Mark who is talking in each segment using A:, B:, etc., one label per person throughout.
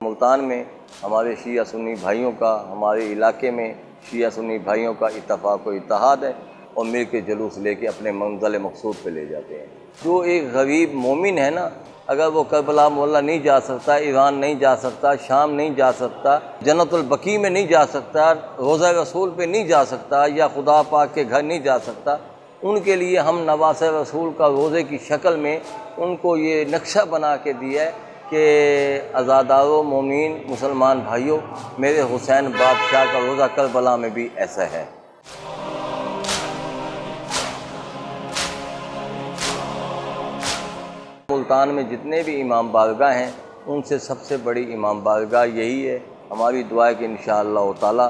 A: ملتان میں ہمارے شیعہ سنی بھائیوں کا، ہمارے علاقے میں شیعہ سنی بھائیوں کا اتفاق و اتحاد ہے اور مل کے جلوس لے کے اپنے منزل مقصود پہ لے جاتے ہیں۔ جو ایک غریب مومن ہے نا، اگر وہ کربلا معلیٰ نہیں جا سکتا، ایران نہیں جا سکتا، شام نہیں جا سکتا، جنت البقیع میں نہیں جا سکتا، روضہ رسول پہ نہیں جا سکتا، یا خدا پاک کے گھر نہیں جا سکتا، ان کے لیے ہم نواز رسول کا روزے کی شکل میں ان کو یہ نقشہ بنا کے دیا ہے کہ عزادارو مومین مسلمان بھائیوں، میرے حسین بادشاہ کا روزہ کربلا میں بھی ایسا ہے۔ ملتان میں جتنے بھی امام بارگاہ ہیں ان سے سب سے بڑی امام بارگاہ یہی ہے۔ ہماری دعا ہے کہ انشاءاللہ تعالی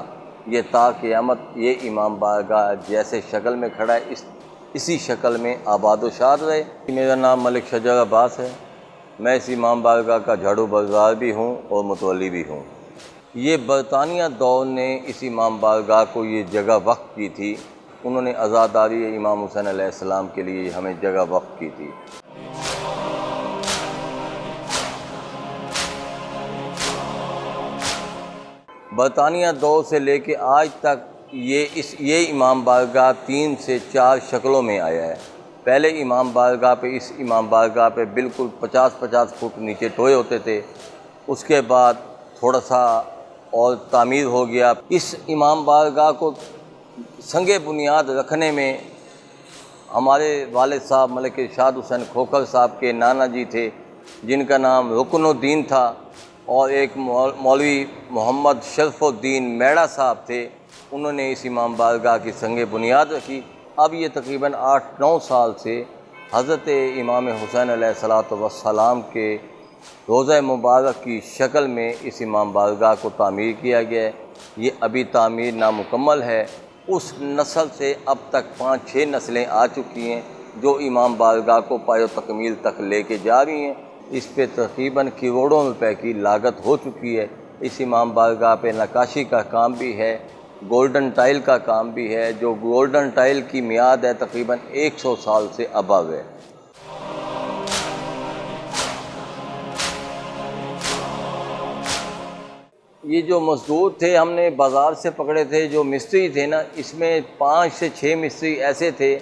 A: یہ تا قیامت یہ امام بارگاہ جیسے شکل میں کھڑا ہے اسی شکل میں آباد و شاد رہے۔ میرا نام ملک شجر عباس ہے، میں اس امام بارگاہ کا جھاڑو بردار بھی ہوں اور متولی بھی ہوں۔ یہ برطانیہ دور نے اس امام بارگاہ کو یہ جگہ وقف کی تھی، انہوں نے عزاداری امام حسین علیہ السلام کے لیے ہمیں جگہ وقف کی تھی۔ برطانیہ دور سے لے کے آج تک یہ امام بارگاہ 3 سے 4 شکلوں میں آیا ہے۔ پہلے امام بارگاہ پہ اس امام بارگاہ پہ بالکل 50 فٹ نیچے ٹوئے ہوتے تھے، اس کے بعد تھوڑا سا اور تعمیر ہو گیا۔ اس امام بارگاہ کو سنگ بنیاد رکھنے میں ہمارے والد صاحب ملک ارشاد حسین کھوکھر صاحب کے نانا جی تھے جن کا نام رکن الدین تھا، اور ایک مولوی محمد شرف الدین میڑا صاحب تھے، انہوں نے اس امام بارگاہ کی سنگ بنیاد رکھی۔ اب یہ تقریباً 8-9 سال سے حضرت امام حسین علیہ السلام کے روضہ مبارک کی شکل میں اس امام بارگاہ کو تعمیر کیا گیا ہے۔ یہ ابھی تعمیر نامکمل ہے، اس نسل سے اب تک 5-6 نسلیں آ چکی ہیں جو امام بارگاہ کو پایہ تکمیل تک لے کے جا رہی ہیں۔ اس پہ تقریباً کروڑوں روپے کی لاگت ہو چکی ہے۔ اس امام بارگاہ پہ نقاشی کا کام بھی ہے، گولڈن ٹائل کا کام بھی ہے، جو گولڈن ٹائل کی میعاد ہے تقریباً 100 سال سے ابو ہے۔ یہ جو مزدور تھے ہم نے بازار سے پکڑے تھے، جو مستری تھے نا، اس میں 5 سے 6 مستری ایسے تھے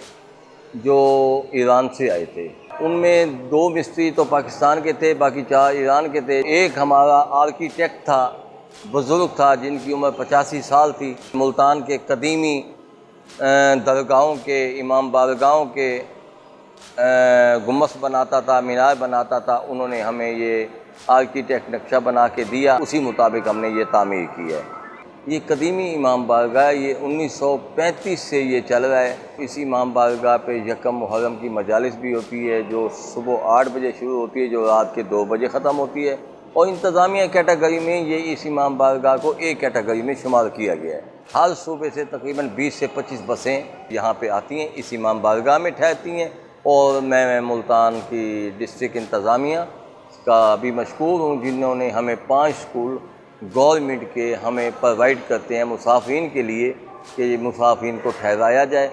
A: جو ایران سے آئے تھے۔ ان میں 2 مستری تو پاکستان کے تھے، باقی 4 ایران کے تھے۔ ایک ہمارا آرکیٹیکٹ تھا، بزرگ تھا، جن کی عمر 85 سال تھی، ملتان کے قدیمی درگاہوں کے امام بارگاہوں کے گنبد بناتا تھا، مینار بناتا تھا۔ انہوں نے ہمیں یہ آرکیٹیکٹ نقشہ بنا کے دیا، اسی مطابق ہم نے یہ تعمیر کی ہے۔ یہ قدیمی امام بارگاہ یہ 1935 سے یہ چل رہا ہے۔ اس امام بارگاہ پہ یکم محرم کی مجالس بھی ہوتی ہے، جو صبح 8 بجے شروع ہوتی ہے، جو رات کے 2 بجے ختم ہوتی ہے، اور انتظامیہ کیٹیگری میں یہ اس امام بارگاہ کو ایک کیٹیگری میں شمار کیا گیا ہے۔ ہر صوبے سے تقریباً 20 سے 25 بسیں یہاں پہ آتی ہیں، اس امام بارگاہ میں ٹھہرتی ہیں، اور میں ملتان کی ڈسٹرکٹ انتظامیہ کا بھی مشکور ہوں جنہوں نے ہمیں 5 اسکول گورنمنٹ کے ہمیں پرووائڈ کرتے ہیں مسافرین کے لیے کہ مسافرین کو ٹھہرایا جائے۔